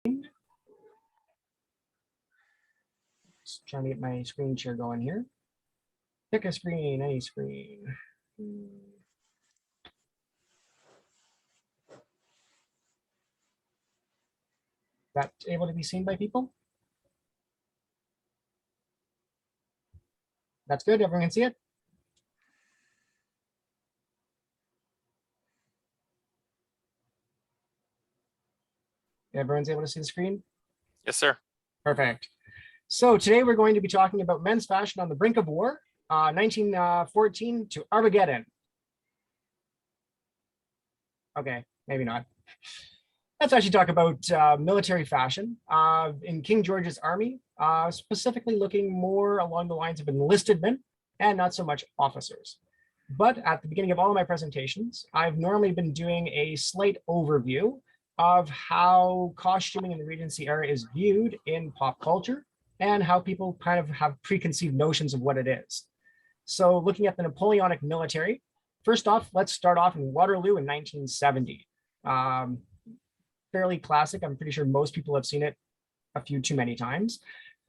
Just trying to get my screen share going here. Pick a screen, any screen. That able to be seen by people? That's good. Everyone can see it. Everyone's able to see the screen? Yes, sir. Perfect. So today we're going to be talking about men's fashion on the brink of war, 1914 to Armageddon. Okay, maybe not. Let's actually talk about military fashion in King George's army, specifically looking more along the lines of enlisted men and not so much officers. But at the beginning of all of my presentations, I've normally been doing a slight overview of how costuming in the Regency era is viewed in pop culture and how people kind of have preconceived notions of what it is. So looking at the Napoleonic military, first off, let's start off in Waterloo in 1970. Fairly classic. I'm pretty sure most people have seen it a few too many times.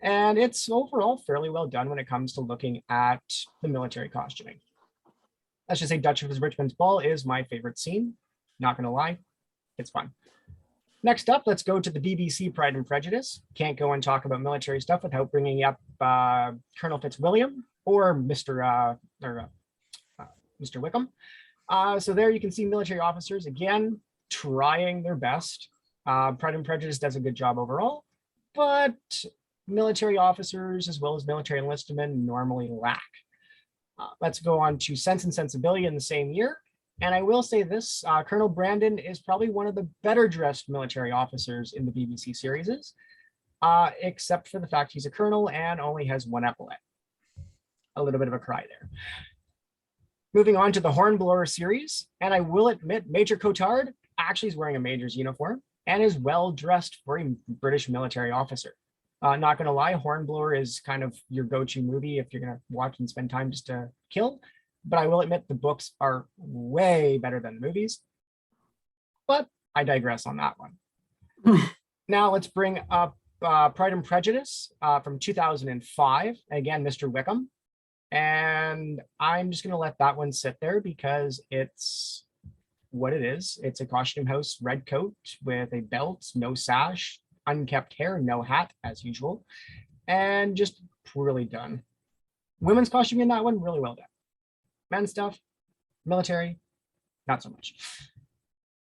And it's overall fairly well done when it comes to looking at the military costuming. Let's just say Duchess of Richmond's Ball is my favorite scene. Not going to lie, it's fun. Next up, let's go to the BBC Pride and Prejudice. Can't go and talk about military stuff without bringing up Colonel Fitzwilliam or Mr. Wickham. So there you can see military officers, again, trying their best. Pride and Prejudice does a good job overall, but military officers as well as military enlisted men normally lack. Let's go on to Sense and Sensibility in the same year. And I will say this, Colonel Brandon is probably one of the better dressed military officers in the BBC series, except for the fact he's a colonel and only has one epaulet. A little bit of a cry there. Moving on to the Hornblower series, and I will admit Major Cotard actually is wearing a major's uniform and is well dressed for a British military officer. Not going to lie, Hornblower is kind of your go-to movie if you're going to watch and spend time just to kill. But I will admit the books are way better than the movies. But I digress on that one. Now let's bring up Pride and Prejudice from 2005. Again, Mr. Wickham. And I'm just going to let that one sit there because it's what it is. It's a costume house red coat with a belt, no sash, unkept hair, no hat as usual, and just poorly done. Women's costume in that one, really well done. Men's stuff, military, not so much.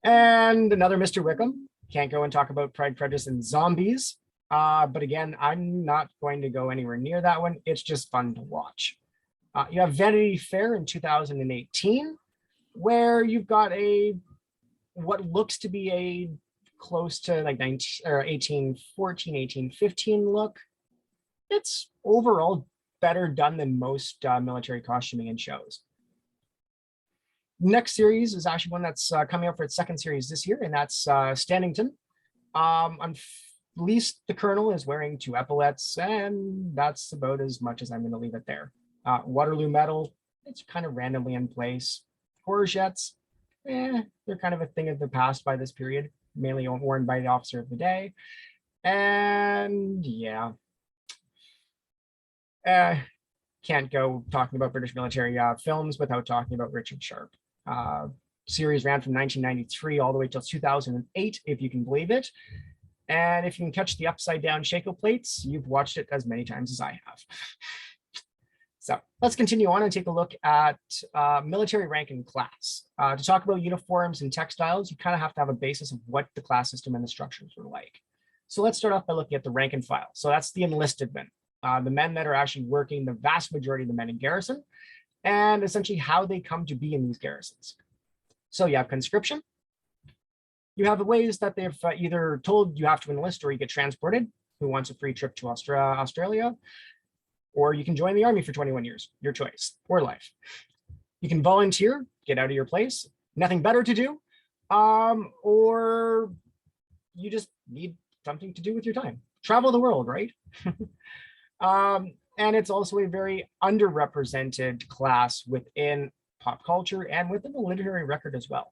And another Mr. Wickham. Can't go and talk about Pride, Prejudice, and Zombies. But again, I'm not going to go anywhere near that one. It's just fun to watch. You have Vanity Fair in 2018, where you've got what looks to be a close to like 1814, 1815 look. It's overall better done than most military costuming in shows. Next series is actually one that's coming up for its second series this year, and that's Stannington. At least the colonel is wearing two epaulets, and that's about as much as I'm going to leave it there. Waterloo medal, it's kind of randomly in place. Corsets, they're kind of a thing of the past by this period, mainly worn by the officer of the day. And yeah, can't go talking about British military films without talking about Richard Sharp. Series ran from 1993 all the way till 2008, if you can believe it. And if you can catch the upside down Shaco plates, you've watched it as many times as I have. So let's continue on and take a look at military rank and class. To talk about uniforms and textiles, you kind of have to have a basis of what the class system and the structures were like. So let's start off by looking at the rank and file. So that's the enlisted men, the men that are actually working the vast majority of the men in garrison, and essentially how they come to be in these garrisons. So you have conscription. You have the ways that they've either told you have to enlist or you get transported. Who wants a free trip to Australia? Or you can join the army for 21 years, your choice, or life. You can volunteer, get out of your place, nothing better to do, or you just need something to do with your time. Travel the world, right? And it's also a very underrepresented class within pop culture and within the literary record as well.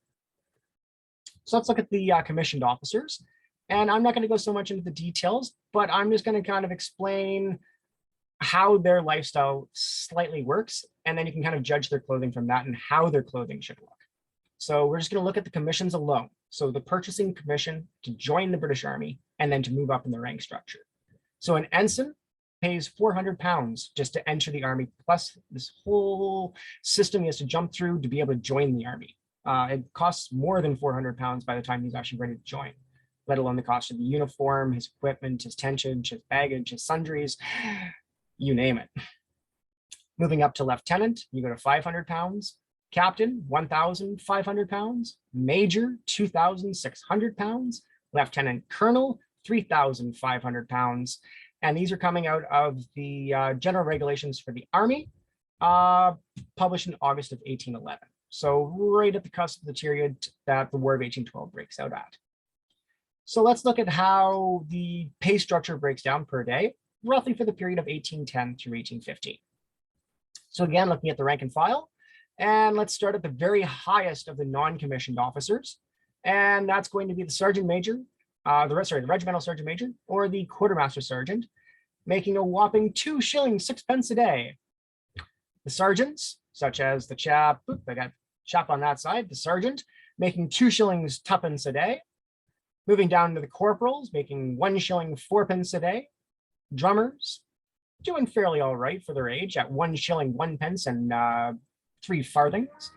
So let's look at the commissioned officers. And I'm not going to go so much into the details, but I'm just going to kind of explain how their lifestyle slightly works. And then you can kind of judge their clothing from that and how their clothing should look. So we're just going to look at the commissions alone. So the purchasing commission to join the British Army and then to move up in the rank structure. So an ensign pays £400 just to enter the army, plus this whole system he has to jump through to be able to join the army. It costs more than £400 by the time he's actually ready to join, let alone the cost of the uniform, his equipment, his tentage, his baggage, his sundries, you name it. Moving up to lieutenant, you go to £500. Captain, £1,500. Major, £2,600. Lieutenant colonel, £3,500. And these are coming out of the general regulations for the Army, published in August of 1811. So right at the cusp of the period that the War of 1812 breaks out at. So let's look at how the pay structure breaks down per day, roughly for the period of 1810 through 1815. So again, looking at the rank and file, and let's start at the very highest of the non-commissioned officers. And that's going to be the sergeant major, the regimental sergeant major, or the quartermaster sergeant, making a whopping 2 shillings 6 pence a day. The sergeants, such as the chap, I got chap on that side, the sergeant, making 2 shillings 2 pence a day. Moving down to the corporals, making 1 shilling 4 pence a day. Drummers, doing fairly all right for their age at 1 shilling 1 pence and 3 farthings.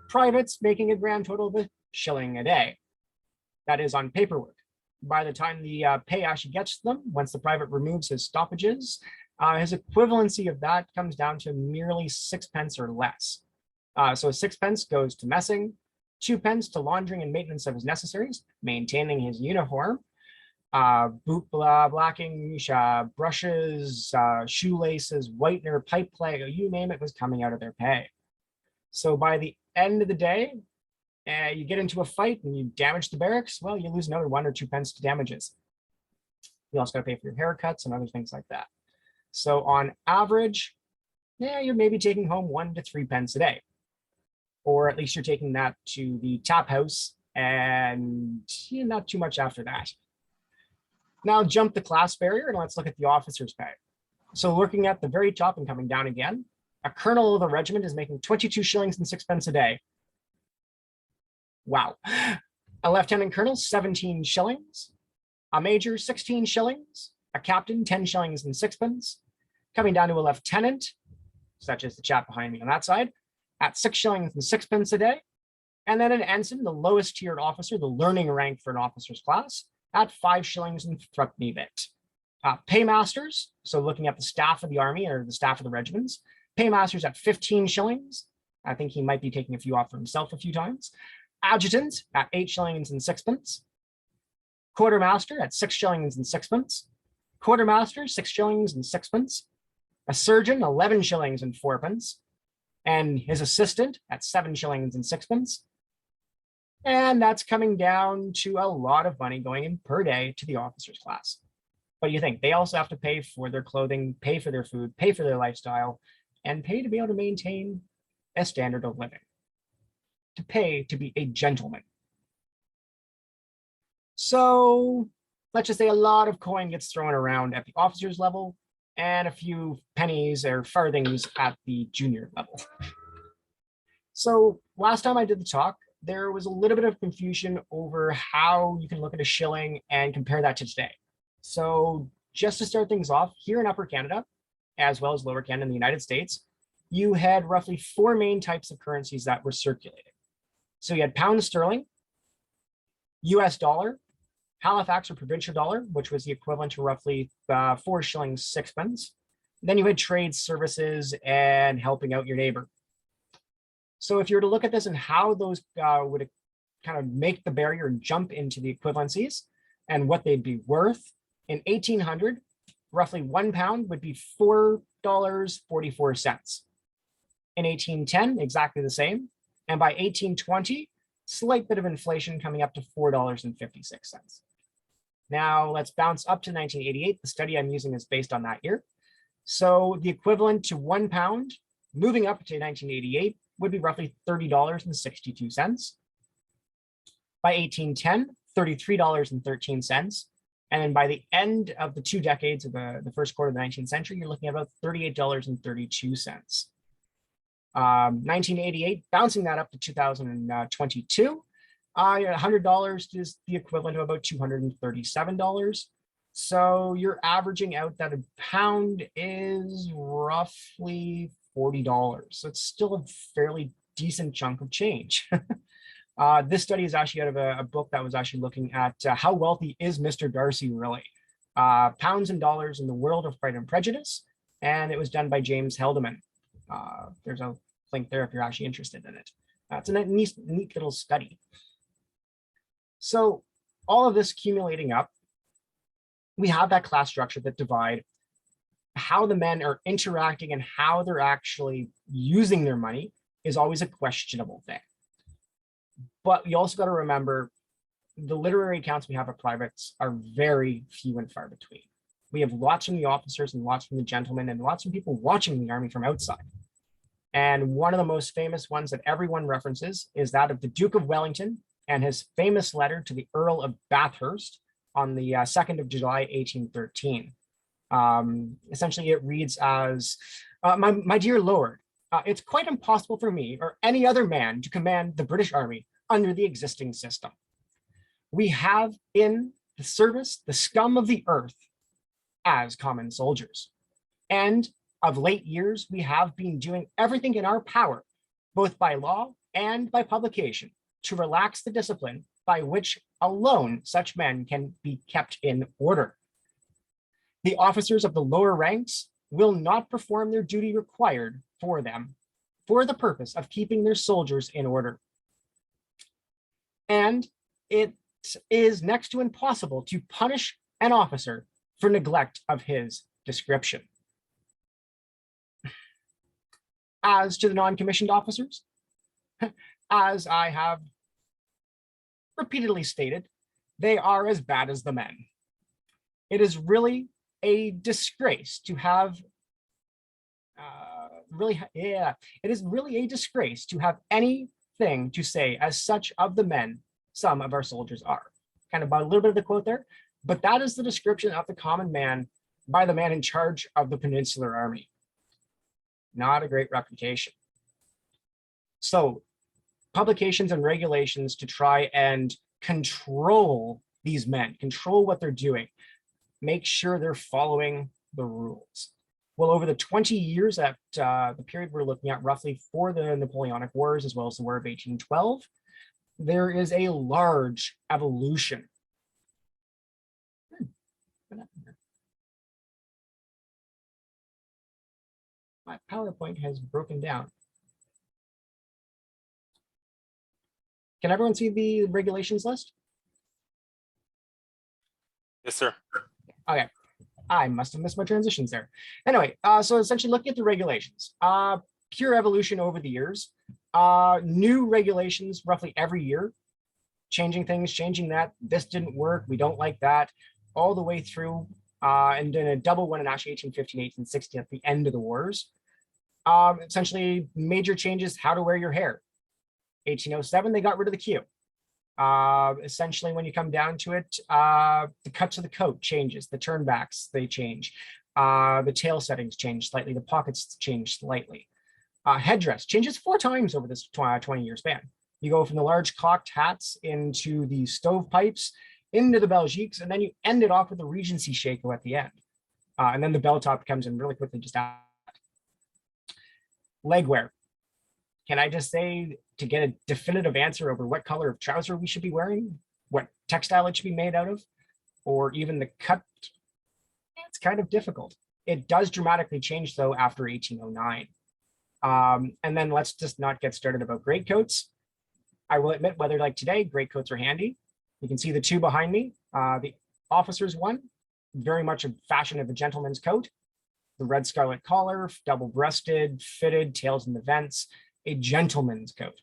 Privates making a grand total of a shilling a day. That is on paperwork. By the time the pay actually gets to them, once the private removes his stoppages, his equivalency of that comes down to merely 6 pence or less. So 6 pence goes to messing, 2 pence to laundering and maintenance of his necessaries, maintaining his uniform, boot blacking, brushes, shoelaces, whitener, pipe clay, you name it was coming out of their pay. So by the end of the day, you get into a fight and you damage the barracks, well, you lose another 1 or 2 pence to damages. You also got to pay for your haircuts and other things like that. So on average, yeah, you're maybe taking home 1 to 3 pence a day, or at least you're taking that to the tap house and not too much after that. Now jump the class barrier and let's look at the officer's pay. So looking at the very top and coming down again, a colonel of a regiment is making 22 shillings and 6 pence a day. Wow. A lieutenant colonel, 17 shillings. A major, 16 shillings. A captain, 10 shillings and 6 pence. Coming down to a lieutenant, such as the chap behind me on that side, at 6 shillings and 6 pence a day. And then an ensign, the lowest tiered officer, the learning rank for an officer's class, at 5 shillings and threepenny bit. Paymasters, so looking at the staff of the army or the staff of the regiments, paymasters at 15 shillings. I think he might be taking a few off for himself a few times. Adjutant at 8 shillings and 6 pence. Quartermaster at 6 shillings and 6 pence. Quartermaster, 6 shillings and 6 pence. A surgeon, 11 shillings and 4 pence. And his assistant at 7 shillings and 6 pence. And that's coming down to a lot of money going in per day to the officer's class. But you think they also have to pay for their clothing, pay for their food, pay for their lifestyle, and pay to be able to maintain a standard of living, to pay to be a gentleman. So let's just say a lot of coin gets thrown around at the officer's level and a few pennies or farthings at the junior level. So last time I did the talk, there was a little bit of confusion over how you can look at a shilling and compare that to today. So just to start things off, here in Upper Canada, as well as Lower Canada in the United States, you had roughly 4 main types of currencies that were circulating. So you had pound sterling, US dollar, Halifax or provincial dollar, which was the equivalent to roughly 4 shillings 6 pence. Then you had trade, services, and helping out your neighbor. So if you were to look at this and how those would kind of make the barrier and jump into the equivalencies and what they'd be worth, in 1800, roughly £1 would be $4.44. In 1810, exactly the same. And by 1820, slight bit of inflation coming up to $4.56. Now let's bounce up to 1988. The study I'm using is based on that year. So the equivalent to £1 moving up to 1988 would be roughly $30.62. By 1810, $33.13. And then by the end of the 2 decades of the first quarter of the 19th century, you're looking at about $38.32. 1988, bouncing that up to 2022. $100 is the equivalent of about $237. So you're averaging out that a pound is roughly $40. So it's still a fairly decent chunk of change. This study is actually out of a book that was actually looking at how wealthy is Mr. Darcy really? Pounds and dollars in the world of Pride and Prejudice. And it was done by James Heldeman. There's a link there if you're actually interested in it. It's a neat little study. So all of this accumulating up, we have that class structure that divide how the men are interacting and how they're actually using their money is always a questionable thing. But you also got to remember the literary accounts we have of privates are very few and far between. We have lots from the officers and lots from the gentlemen and lots of people watching the army from outside. And one of the most famous ones that everyone references is that of the Duke of Wellington and his famous letter to the Earl of Bathurst on the 2nd of July, 1813. Essentially, it reads as, my dear Lord, it's quite impossible for me or any other man to command the British Army under the existing system. We have in the service the scum of the earth as common soldiers. And of late years, we have been doing everything in our power, both by law and by publication, to relax the discipline by which alone such men can be kept in order. The officers of the lower ranks will not perform their duty required for them for the purpose of keeping their soldiers in order. And it is next to impossible to punish an officer for neglect of his description. As to the non-commissioned officers, as I have repeatedly stated, they are as bad as the men. It is really a disgrace to have, it is really a disgrace to have anything to say as such of the men some of our soldiers are. Kind of a little bit of the quote there, but that is the description of the common man by the man in charge of the Peninsular Army. Not a great reputation. So publications and regulations to try and control these men, control what they're doing, make sure they're following the rules. Well, over the 20 years that the period we're looking at roughly for the Napoleonic Wars, as well as the War of 1812, there is a large evolution. My PowerPoint has broken down. Can everyone see the regulations list? Yes, sir. Okay, I must have missed my transitions there. Anyway, so essentially looking at the regulations, pure evolution over the years, new regulations roughly every year, changing things, changing that, this didn't work, we don't like that, all the way through, and then a double one in actually 1815, 1816 at the end of the wars. Essentially major changes, how to wear your hair. 1807, they got rid of the queue. Essentially, when you come down to it, the cuts of the coat changes, the turnbacks, they change. The tail settings change slightly, the pockets change slightly. Headdress changes 4 times over this 20-year span. You go from the large cocked hats into the stovepipes, into the Belgiques, and then you end it off with the Regency shako at the end. And then the bell top comes in really quickly just after. Leg wear. Can I just say, to get a definitive answer over what color of trouser we should be wearing, what textile it should be made out of, or even the cut, it's kind of difficult. It does dramatically change though after 1809. And then let's just not get started about greatcoats. I will admit, whether like today, greatcoats are handy. You can see the 2 behind me. The officer's one, very much a fashion of a gentleman's coat. The red scarlet collar, double-breasted, fitted, tails in the vents, a gentleman's coat.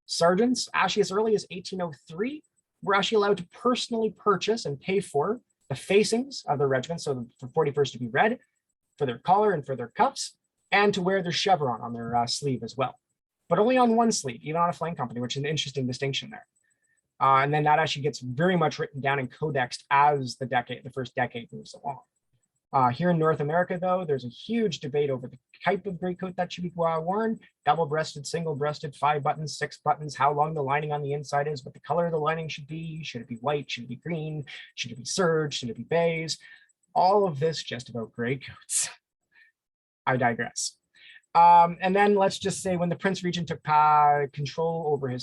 Sergeants, actually as early as 1803, were actually allowed to personally purchase and pay for the facings of their regiments, so for 41st to be red, for their collar and for their cuffs, and to wear their chevron on their sleeve as well. But only on one sleeve, even on a flank company, which is an interesting distinction there. And then that actually gets very much written down and codexed as the first decade moves along. Here in North America, though, there's a huge debate over the type of greatcoat that should be worn: double-breasted, single-breasted, 5 buttons, 6 buttons, how long the lining on the inside is, what the color of the lining should be. Should it be white? Should it be green? Should it be serge? Should it be beige? All of this just about greatcoats. I digress. And then let's just say when the Prince Regent took control over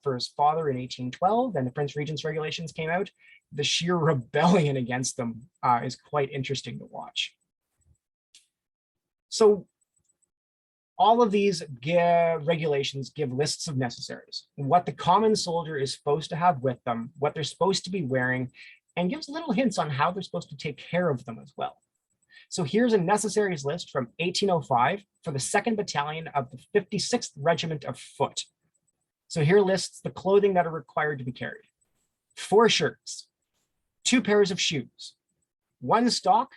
for his father in 1812, and the Prince Regent's regulations came out, the sheer rebellion against them is quite interesting to watch. So all of these regulations give lists of necessaries, what the common soldier is supposed to have with them, what they're supposed to be wearing, and gives little hints on how they're supposed to take care of them as well. So here's a necessaries list from 1805 for the 2nd Battalion of the 56th Regiment of Foot. So here lists the clothing that are required to be carried: 4 shirts, 2 pairs of shoes, 1 stock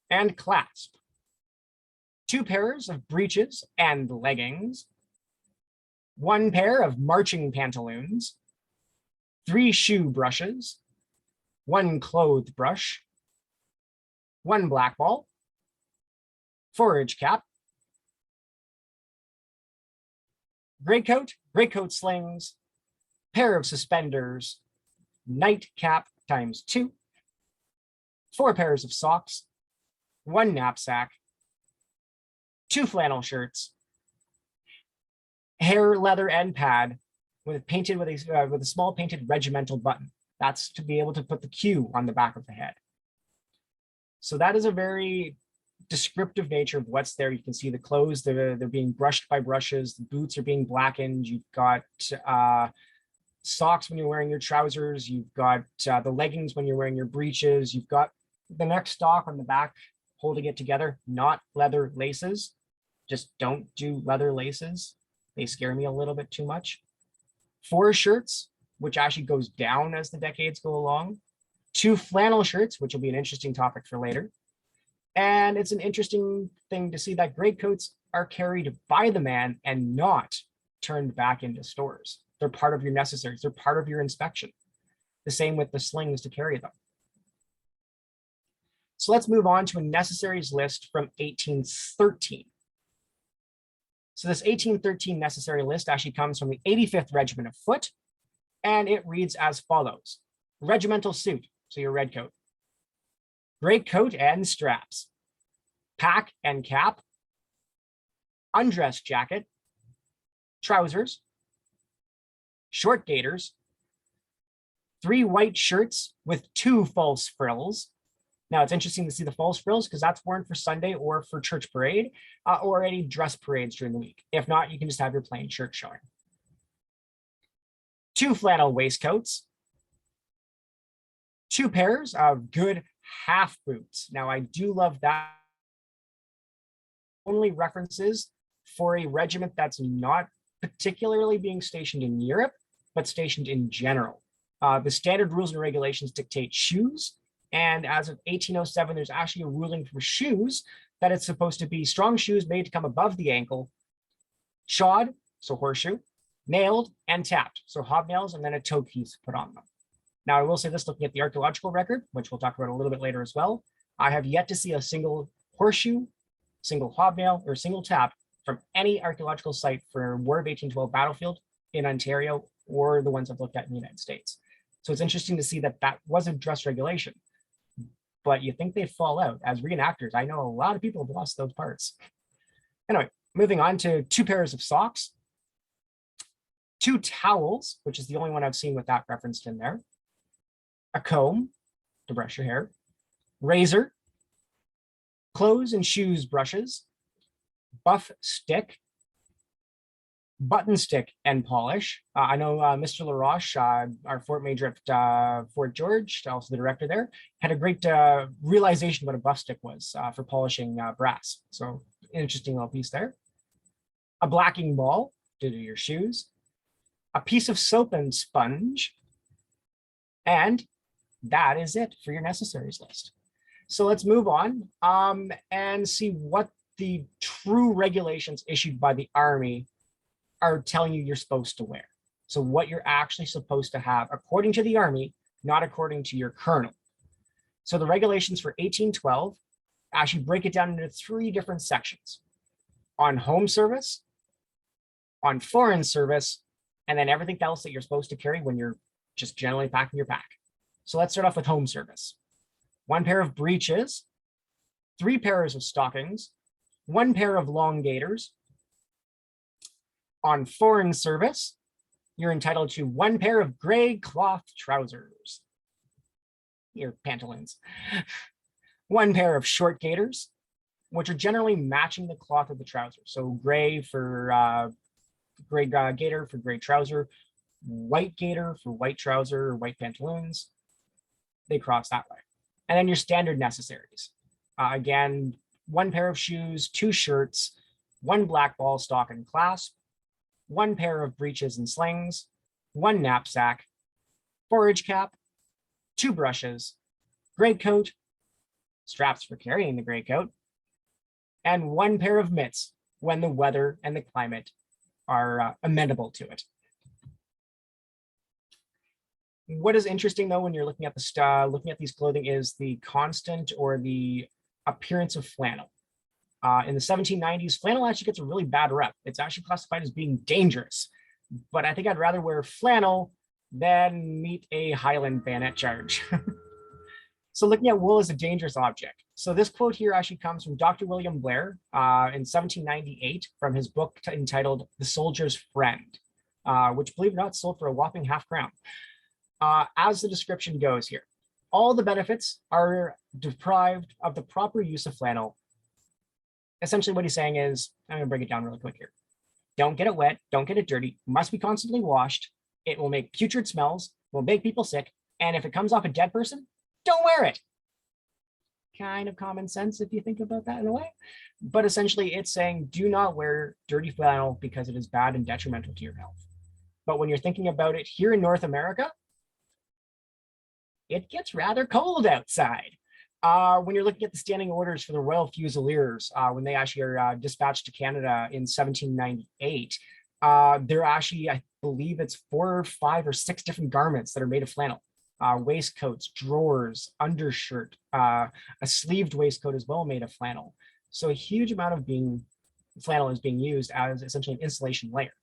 and clasp, 2 pairs of breeches and leggings, 1 pair of marching pantaloons, 3 shoe brushes, 1 clothes brush, 1 black ball, forage cap, greatcoat, greatcoat slings, pair of suspenders, nightcap ×2, 4 pairs of socks, 1 knapsack, 2 flannel shirts, hair, leather, and pad with a small painted regimental button. That's to be able to put the Q on the back of the head. So that is a very descriptive nature of what's there. You can see the clothes, they're being brushed by brushes, the boots are being blackened, you've got socks when you're wearing your trousers, you've got the leggings when you're wearing your breeches, you've got the neck stock on the back holding it together, not leather laces. Just don't do leather laces. They scare me a little bit too much. 4 shirts, which actually goes down as the decades go along. 2 flannel shirts, which will be an interesting topic for later. And it's an interesting thing to see that greatcoats are carried by the man and not turned back into stores. They're part of your necessaries. They're part of your inspection. The same with the slings to carry them. So let's move on to a necessaries list from 1813. So this 1813 necessary list actually comes from the 85th Regiment of Foot, and it reads as follows: regimental suit, so your red coat, greatcoat and straps, pack and cap, undress jacket, trousers, short gaiters, 3 white shirts with 2 false frills. Now it's interesting to see the false frills because that's worn for Sunday or for church parade or any dress parades during the week. If not, you can just have your plain shirt showing. 2 flannel waistcoats, 2 pairs of good half boots. Now I do love that. Only references for a regiment that's not particularly being stationed in Europe, but stationed in general. The standard rules and regulations dictate shoes. And as of 1807, there's actually a ruling for shoes that it's supposed to be strong shoes made to come above the ankle, shod, so horseshoe, nailed, and tapped, so hobnails, and then a toe piece put on them. Now, I will say this, looking at the archaeological record, which we'll talk about a little bit later as well, I have yet to see a single horseshoe, single hobnail, or single tap from any archaeological site for War of 1812 battlefield in Ontario or the ones I've looked at in the United States. So it's interesting to see that that wasn't dress regulation, but you think they'd fall out. As reenactors, I know a lot of people have lost those parts. Anyway, moving on to 2 pairs of socks, 2 towels, which is the only one I've seen with that referenced in there, a comb to brush your hair, razor, clothes and shoes brushes, buff stick, button stick and polish. I know Mr. LaRoche, our Fort Major at Fort George, also the director there, had a great realization what a buff stick was for polishing brass. So interesting little piece there. A blacking ball to do your shoes, a piece of soap and sponge, and that is it for your necessaries list. So let's move on and see what the true regulations issued by the Army are telling you you're supposed to wear. So what you're actually supposed to have according to the Army, not according to your colonel. So the regulations for 1812 actually break it down into 3 different sections: on home service, on foreign service, and then everything else that you're supposed to carry when you're just generally packing your pack. So let's start off with home service. 1 pair of breeches, 3 pairs of stockings, 1 pair of long gaiters. On foreign service, you're entitled to 1 pair of gray cloth trousers, your pantaloons, 1 pair of short gaiters, which are generally matching the cloth of the trousers. So gray for gray gaiter for gray trouser, white gaiter for white trouser or white pantaloons. They cross that way. And then your standard necessaries. Again, 1 pair of shoes, 2 shirts, 1 black ball stock and clasp, 1 pair of breeches and slings, 1 knapsack, forage cap, 2 brushes, greatcoat, straps for carrying the greatcoat, and 1 pair of mitts when the weather and the climate are amenable to it. What is interesting though, when you're looking at these clothing, is the constant or the appearance of flannel. In the 1790s, flannel actually gets a really bad rep. It's actually classified as being dangerous, but I think I'd rather wear flannel than meet a Highland bayonet charge. So looking at wool as a dangerous object. So this quote here actually comes from Dr. William Blair in 1798 from his book entitled The Soldier's Friend, which, believe it or not, sold for a whopping ½ crown. As the description goes here, all the benefits are deprived of the proper use of flannel. Essentially what he's saying is, I'm going to break it down really quick here. Don't get it wet, don't get it dirty, must be constantly washed. It will make putrid smells, will make people sick, and if it comes off a dead person, don't wear it. Kind of common sense if you think about that in a way. But essentially it's saying do not wear dirty flannel because it is bad and detrimental to your health. But when you're thinking about it here in North America, it gets rather cold outside. When you're looking at the standing orders for the Royal Fusiliers, when they actually are dispatched to Canada in 1798, they're actually, I believe it's 4, 5, or 6 different garments that are made of flannel. Waistcoats, drawers, undershirt, a sleeved waistcoat as well made of flannel. So a huge amount of flannel is being used as essentially an insulation layer.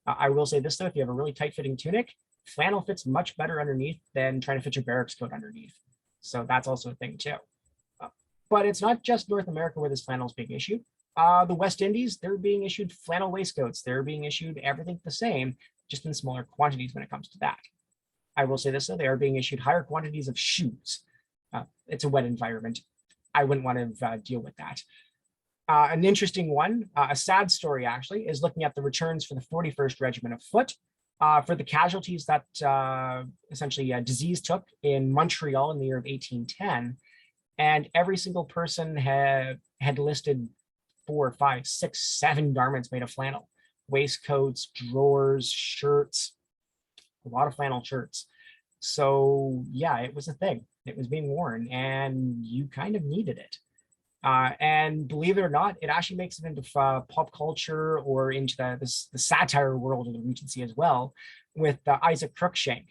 I will say this though, if you have a really tight fitting tunic, flannel fits much better underneath than trying to fit your barracks coat underneath. So that's also a thing too. But it's not just North America where this flannel is being issued. The West Indies, they're being issued flannel waistcoats. They're being issued everything the same, just in smaller quantities when it comes to that. I will say this though, they are being issued higher quantities of shoes. It's a wet environment. I wouldn't want to deal with that. An interesting one, a sad story actually, is looking at the returns for the 41st Regiment of Foot for the casualties that essentially disease took in Montreal in the year of 1810. And every single person had listed 4, 5, 6, 7 garments made of flannel, waistcoats, drawers, shirts, a lot of flannel shirts. So yeah, it was a thing. It was being worn and you kind of needed it. And believe it or not, it actually makes it into pop culture or into the satire world of the Regency as well, with Isaac Cruikshank,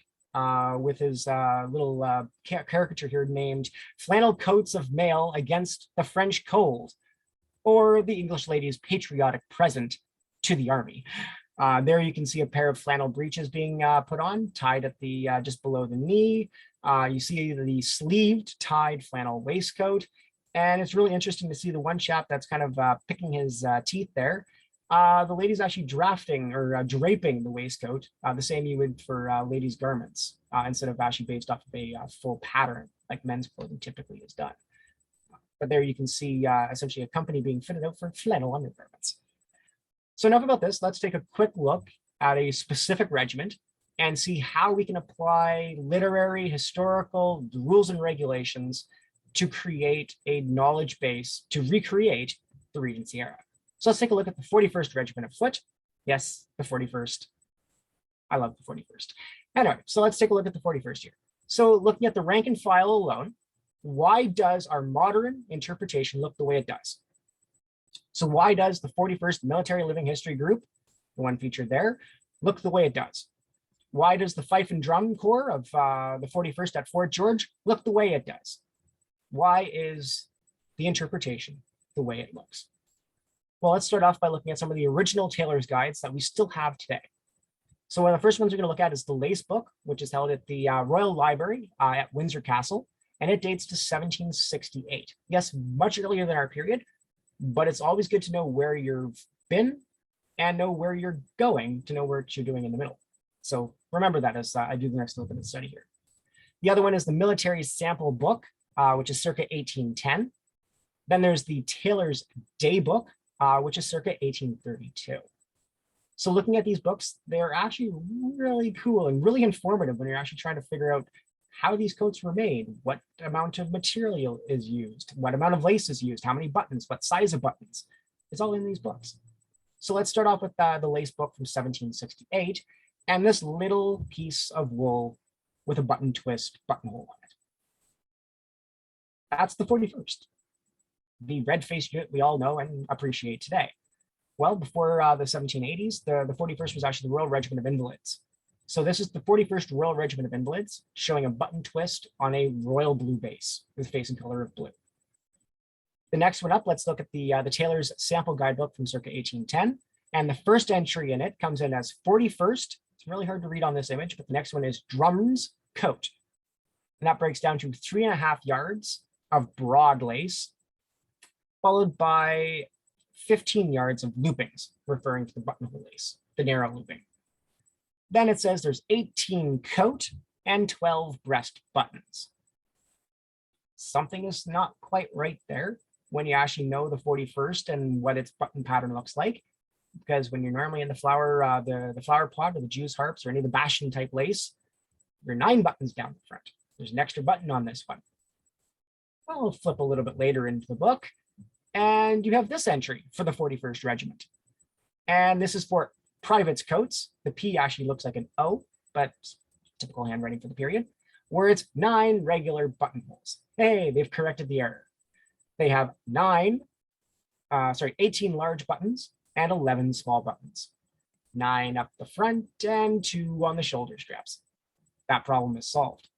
with his little caricature here named Flannel Coats of Mail Against the French Cold, or the English lady's patriotic present to the army. There you can see a pair of flannel breeches being put on, tied at the just below the knee. You see the sleeved tied flannel waistcoat. And it's really interesting to see the one chap that's kind of picking his teeth there. The lady's actually draping the waistcoat, the same you would for ladies' garments, instead of actually based off of a full pattern like men's clothing typically is done. But there you can see essentially a company being fitted out for flannel undergarments. So enough about this. Let's take a quick look at a specific regiment and see how we can apply literary, historical rules and regulations to create a knowledge base to recreate the Regency era. So let's take a look at the 41st Regiment of Foot. Yes, the 41st. I love the 41st. Anyway, so let's take a look at the 41st here. So looking at the rank and file alone, why does our modern interpretation look the way it does? So why does the 41st Military Living History Group, the one featured there, look the way it does? Why does the fife and drum corps of the 41st at Fort George look the way it does? Why is the interpretation the way it looks? Well, let's start off by looking at some of the original tailor's guides that we still have today. So one of the first ones we're going to look at is the Lace Book, which is held at the Royal Library at Windsor Castle, and it dates to 1768. Yes, much earlier than our period, but it's always good to know where you've been and know where you're going to know what you're doing in the middle. So remember that as I do the next little bit of study here. The other one is the Military Sample Book, which is circa 1810. Then there's the Tailor's Day Book, which is circa 1832. So looking at these books, they're actually really cool and really informative when you're actually trying to figure out how these coats were made, what amount of material is used, what amount of lace is used, how many buttons, what size of buttons. It's all in these books. So let's start off with the Lace Book from 1768 and this little piece of wool with a button twist buttonhole on it. That's the 41st. The red-faced unit we all know and appreciate today. Well, before the 1780s, the 41st was actually the Royal Regiment of Invalids. So this is the 41st Royal Regiment of Invalids showing a button twist on a royal blue base with facing color of blue. The next one up, let's look at the Tailor's Sample Guidebook from circa 1810. And the first entry in it comes in as 41st. It's really hard to read on this image, but the next one is Drum's Coat. And that breaks down to 3.5 yards of broad lace, followed by 15 yards of loopings, referring to the buttonhole lace, the narrow looping. Then it says there's 18 coat and 12 breast buttons. Something is not quite right there when you actually know the 41st and what its button pattern looks like. Because when you're normally in the flower, the flower pot or the Jew's harps or any of the bastion type lace, you're 9 buttons down the front. There's an extra button on this one. I'll flip a little bit later into the book. And you have this entry for the 41st Regiment. And this is for private's coats. The P actually looks like an O, but typical handwriting for the period, where it's 9 regular buttonholes. Hey, they've corrected the error. They have 18 large buttons and 11 small buttons. 9 up the front and 2 on the shoulder straps. That problem is solved.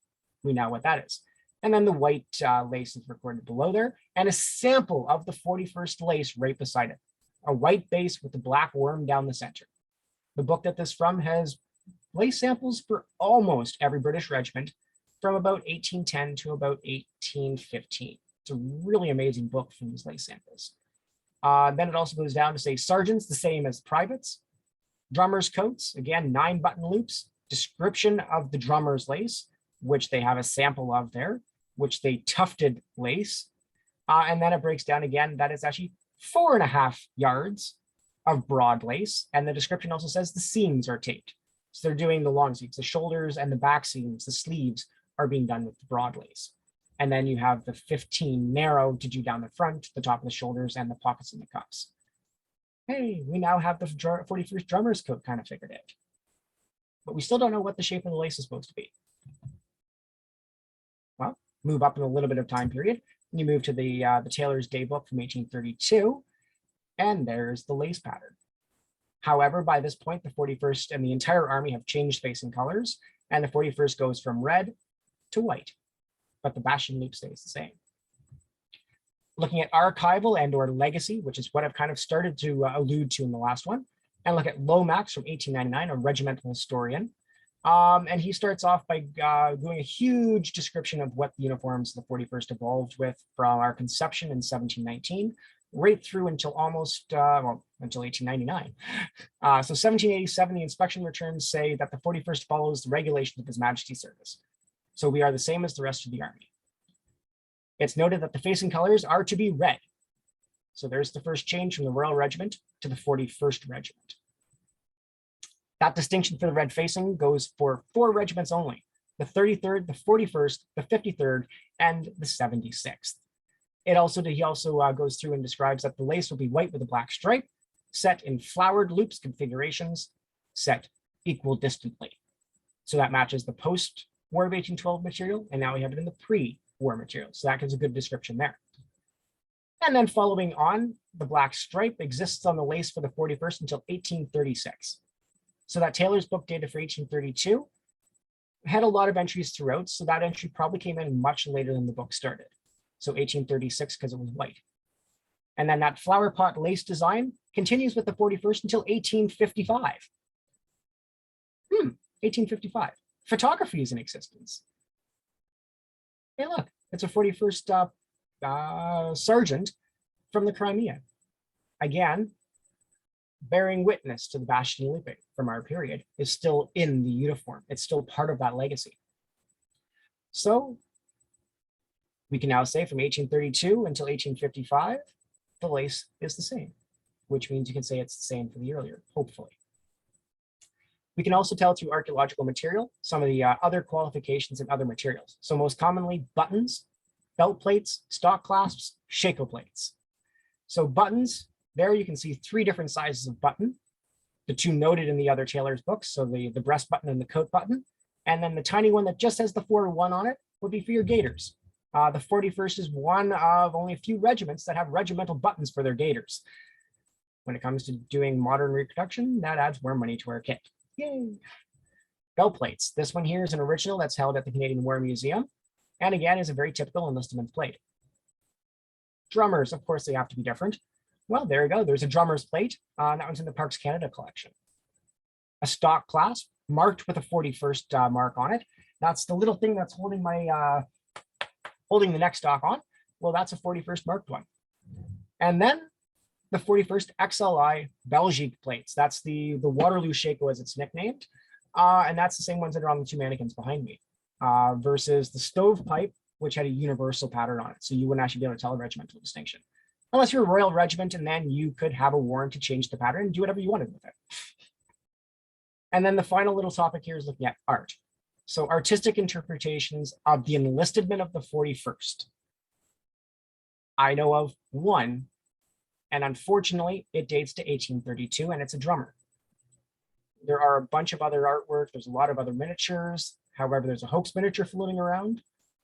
We know what that is. And then the white lace is recorded below there, and a sample of the 41st lace right beside it. A white base with a black worm down the center. The book that this is from has lace samples for almost every British regiment from about 1810 to about 1815. It's a really amazing book from these lace samples. Then it also goes down to say sergeants, the same as privates. Drummers' coats, again, 9 button loops. Description of the drummer's lace, which they have a sample of there, which they tufted lace. And then it breaks down again that it's actually 4.5 yards of broad lace. And the description also says the seams are taped. So they're doing the long seams, the shoulders and the back seams, the sleeves are being done with the broad lace. And then you have the 15 narrow to do down the front, the top of the shoulders, and the pockets and the cuffs. Hey, we now have the 41st drummer's coat kind of figured out. But we still don't know what the shape of the lace is supposed to be. Well, move up in a little bit of time period, and you move to the Tailor's Day Book from 1832, and there's the lace pattern. However, by this point, the 41st and the entire army have changed facing colors, and the 41st goes from red to white, but the bastion loop stays the same. Looking at archival and or legacy, which is what I've kind of started to allude to in the last one, and look at Lomax from 1899, a regimental historian. And he starts off by doing a huge description of what the uniforms of the 41st evolved with from our conception in 1719, right through until almost, until 1899. So 1787, the inspection returns say that the 41st follows the regulations of His Majesty's service. So we are the same as the rest of the army. It's noted that the facing colors are to be red. So there's the first change from the Royal Regiment to the 41st Regiment. That distinction for the red facing goes for 4 regiments only: the 33rd, the 41st, the 53rd, and the 76th. He also goes through and describes that the lace will be white with a black stripe, set in flowered loops configurations, set equal distantly. So that matches the post-War of 1812 material, and now we have it in the pre-war material. So that gives a good description there. And then following on, the black stripe exists on the lace for the 41st until 1836. So that tailor's book dated for 1832 had a lot of entries throughout. So that entry probably came in much later than the book started. So 1836, because it was white. And then that flower pot lace design continues with the 41st until 1855. 1855. Photography is in existence. Hey, look, it's a 41st sergeant from the Crimea. Again, bearing witness to the bastion looping from our period is still in the uniform. It's still part of that legacy. So we can now say from 1832 until 1855, the lace is the same, which means you can say it's the same for the earlier, hopefully. We can also tell through archaeological material some of the other qualifications and other materials. So most commonly buttons, belt plates, stock clasps, shako plates. So buttons, there you can see 3 different sizes of button, the 2 noted in the other tailor's books, so the breast button and the coat button. And then the tiny one that just has the 4-1 on it would be for your gaiters. The 41st is one of only a few regiments that have regimental buttons for their gaiters. When it comes to doing modern reproduction, that adds more money to our kit. Yay! Belt plates. This one here is an original that's held at the Canadian War Museum, and again is a very typical enlistment plate. Drummers, of course, they have to be different. Well, there you go. There's a drummer's plate. That one's in the Parks Canada collection. A stock clasp marked with a 41st mark on it. That's the little thing that's holding my holding the neck stock on. Well, that's a 41st marked one. And then the 41st XLI Belgique plates. That's the Waterloo Shako as it's nicknamed. And that's the same ones that are on the 2 mannequins behind me versus the stovepipe, which had a universal pattern on it. So you wouldn't actually be able to tell a regimental distinction. Unless you're a Royal Regiment, and then you could have a warrant to change the pattern and do whatever you wanted with it. And then the final little topic here is looking at art. So artistic interpretations of the enlistment of the 41st. I know of one, and unfortunately, it dates to 1832, and it's a drummer. There are a bunch of other artwork. There's a lot of other miniatures. However, there's a hoax miniature floating around,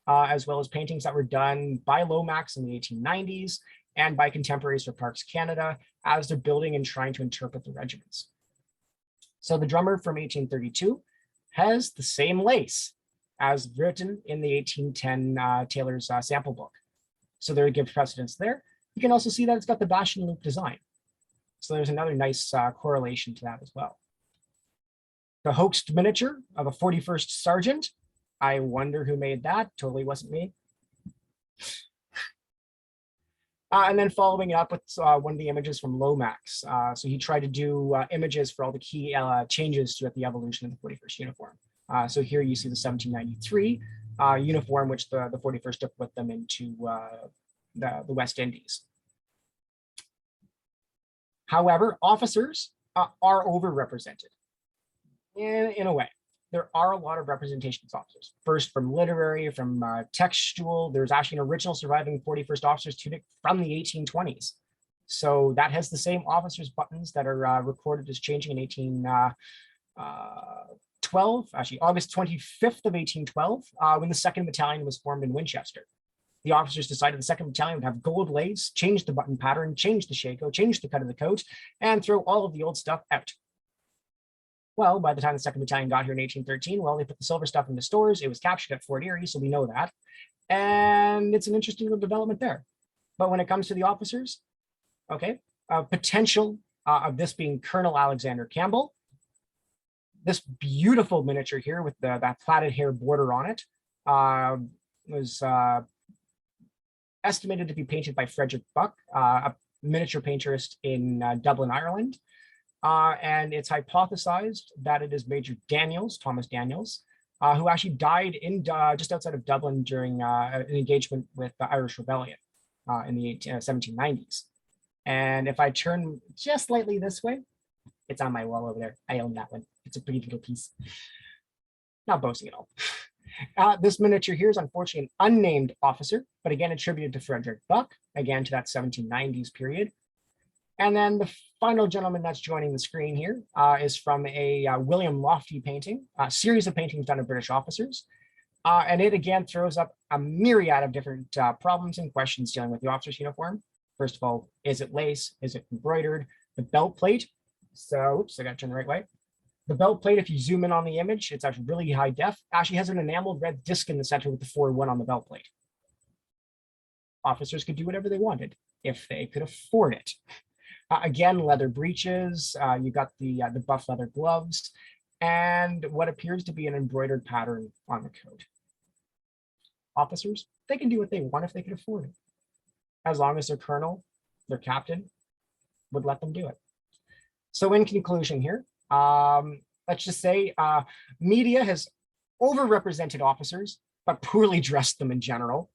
as well as paintings that were done by Lomax in the 1890s and by contemporaries for Parks Canada as they're building and trying to interpret the regiments. So the drummer from 1832 has the same lace as written in the 1810 Taylor's sample book. So there gives precedence there. You can also see that it's got the bastion loop design. So there's another nice correlation to that as well. The hoaxed miniature of a 41st sergeant. I wonder who made that. Totally wasn't me. And then following up with one of the images from Lomax. So he tried to do images for all the key changes throughout the evolution of the 41st uniform. So here you see the 1793 uniform, which the 41st took with them into the West Indies. However, officers are overrepresented in a way. There are a lot of representations of officers. First from literary, from textual. There's actually an original surviving 41st officer's tunic from the 1820s. So that has the same officer's buttons that are recorded as changing in 1812, actually August 25th of 1812, when the 2nd Battalion was formed in Winchester. The officers decided the 2nd Battalion would have gold lace, change the button pattern, change the shako, change the cut of the coat, and throw all of the old stuff out. Well, by the time the 2nd Battalion got here in 1813, well, they put the silver stuff into stores. It was captured at Fort Erie, so we know that. And it's an interesting little development there. But when it comes to the officers, okay, potential of this being Colonel Alexander Campbell. This beautiful miniature here with that plaited hair border on it was estimated to be painted by Frederick Buck, a miniature painterist in Dublin, Ireland. And it's hypothesized that it is Major Daniels, Thomas Daniels, who actually died in just outside of Dublin during an engagement with the Irish Rebellion in the 1790s. And if I turn just slightly this way, it's on my wall over there. I own that one. It's a pretty little piece. Not boasting at all. This miniature here is unfortunately an unnamed officer, but again attributed to Frederick Buck, again to that 1790s period. And then the final gentleman that's joining the screen here is from a William Lofty painting, a series of paintings done of British officers. And it again throws up a myriad of different problems and questions dealing with the officer's uniform. First of all, is it lace? Is it embroidered? The belt plate. So, oops, I got to turn the right way. The belt plate, if you zoom in on the image, it's actually really high def, actually has an enameled red disc in the center with the 4-1 on the belt plate. Officers could do whatever they wanted if they could afford it. Again, leather breeches, you got the buff leather gloves, and what appears to be an embroidered pattern on the coat. Officers, they can do what they want if they can afford it, as long as their colonel, their captain, would let them do it. So in conclusion here, let's just say media has overrepresented officers, but poorly dressed them in general.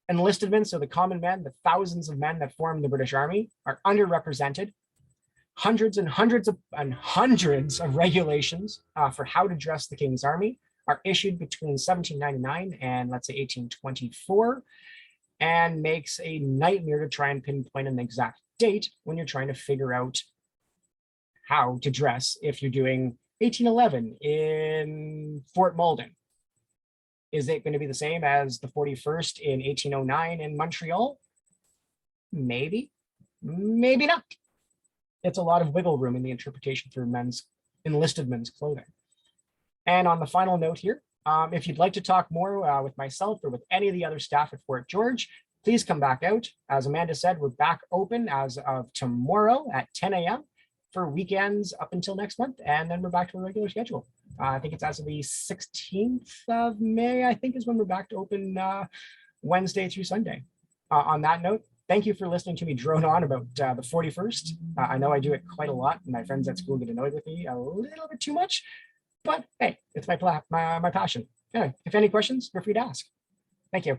Enlisted men, so the common men, the thousands of men that form the British Army, are underrepresented. Hundreds and hundreds of regulations for how to dress the King's Army are issued between 1799 and let's say 1824, and makes a nightmare to try and pinpoint an exact date when you're trying to figure out how to dress if you're doing 1811 in Fort Malden. Is it going to be the same as the 41st in 1809 in Montreal? Maybe, maybe not. It's a lot of wiggle room in the interpretation for enlisted men's clothing. And on the final note here, if you'd like to talk more with myself or with any of the other staff at Fort George, please come back out. As Amanda said, we're back open as of tomorrow at 10 a.m. for weekends up until next month, and then we're back to a regular schedule. I think it's as of the 16th of May, I think is when we're back to open Wednesday through Sunday. On that note, thank you for listening to me drone on about the 41st. I know I do it quite a lot, and my friends at school get annoyed with me a little bit too much, but hey, it's my passion. Anyway, if any questions, feel free to ask. Thank you.